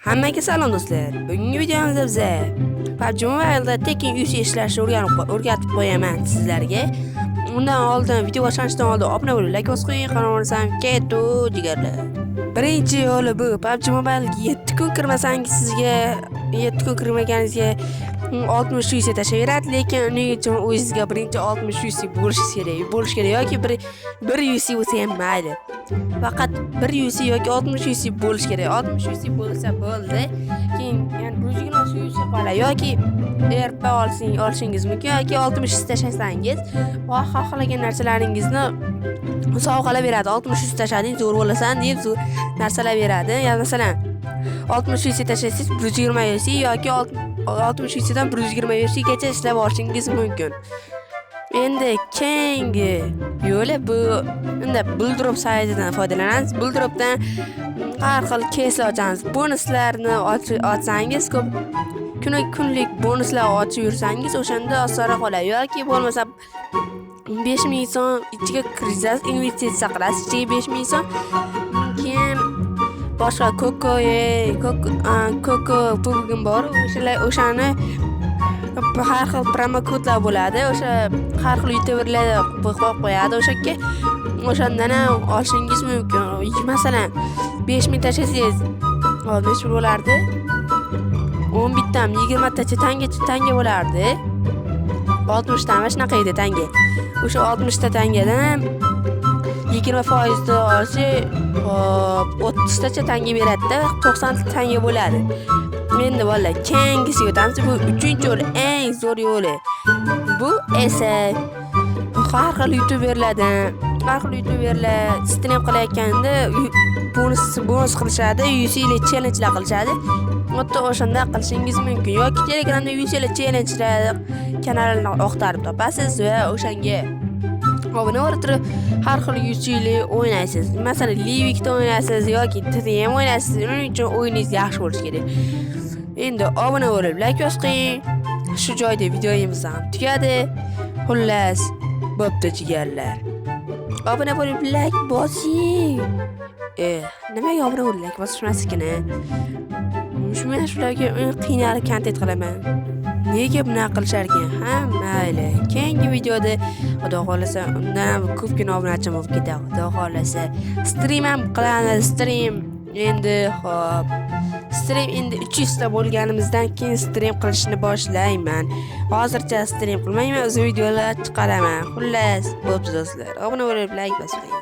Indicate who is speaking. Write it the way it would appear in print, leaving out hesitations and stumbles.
Speaker 1: Hammaga salom do'stlar. Bugungi videomizda biz PUBG Mobile'da tekin UC ishlashni o'rgatib qo'yaman sizlarga. Undan oldin video boshlanishdan oldin obuna bo'lib, like bosib qo'ying, qanamasam ketu jigarlar. Birinchi yo'li bu PUBG Mobile'ga 7 kun kirmasangiz sizga 7 kun kirmaganingizga 60 UC tashlayveradi, lekin uning uchun o'zingizga birinchi 60 UC bo'lish kerak yoki bir UC bo'lsa ham mayli. Faqat 1 UC yoki 60 UC bo'lish kerak. 60 UC bo'lsa bo'ldi. Keyin yani 120 UC qoladi yoki RP olishingiz mumkin yoki 60 UC tashlasangiz xohlagan narsalaringizni sovg'alab beradi. 60 UC tashlading, zo'r bo'lasan deb zo'r narsalar beradi. Ya'ni masalan 60 UC tashlasangiz 120 UC yoki 60 UC dan 120 UC gacha ishlab olishingiz mumkin. Endi keyingi yo'li bu Buildrop saytidan foydalanasiz. Buildropdan har xil keslar ochamiz. Bonuslarni ochsangiz ko'p kunlik bonuslar ochib yursangiz o'shanda osonroq qoladi. Yoki bo'lmasa 5000 so'm ichiga kirasiz, investitsiya qilasiz. Ichiga 5000 so'm. Keyin boshqa Koko bugün bor. O'shani har xil promo kodlar bo'ladi. O'sha har xil youtuberlar qo'yib qo'yadi. O'shandan ham olishingiz mumkin. Masalan, 5000 tashlasangiz 60 bo'lardi. 11 dan 20 tacha tanga bo'lardi. 60 dan mana shunaqa edi tanga. O'sha 60 ta tangadan 20% da olsa 30 tacha tanga beradi-da, 90 ta tanga bo'ladi. Endi bolalar, keyingisiga o'tamiz. Bu 3-yo'l, eng zo'r yo'li. Bu esa har xil youtuberlar stream qilayotganda bonus qilishadi, UC ile challenge'lar qilishadi. Hatto o'shanda qilishingiz mumkin. Yoki Telegramda UC ile challenge'lar kanalini oqtarib topasiz va o'shanga obuna bo'lib turib har xil UC ile o'ynaysiz. Masalan, Livikda o'ynaysiz yoki TTM o'ynaysiz. Uning uchun o'yiningiz yaxshi bo'lishi kerak. Endi obuna bo'lib, like bosib qo'ying. Shu joyda videomiz ham tugadi. Xullas, bo'pti jigarlar. Obuna bo'lib, like bosing. Nimaga obuna bo'lib, like bosishmasin? Men shularga qiynalib kontent qilaman. Nega bunaqa qilishar ekan? Ha, mayli. Keyingi videoda Xudo xolasa undan ko'pgina obunachim bo'lib ketadi. Xudo xolasa stream ham qilamiz. Stream endi 300 ta bo'lganimizdan keyin stream qilishni boshlayman. Hozircha stream qilmayman, o'z videolar chiqaraman. Xullas, bo'pti do'stlar. Obuna bo'lib, like bosing.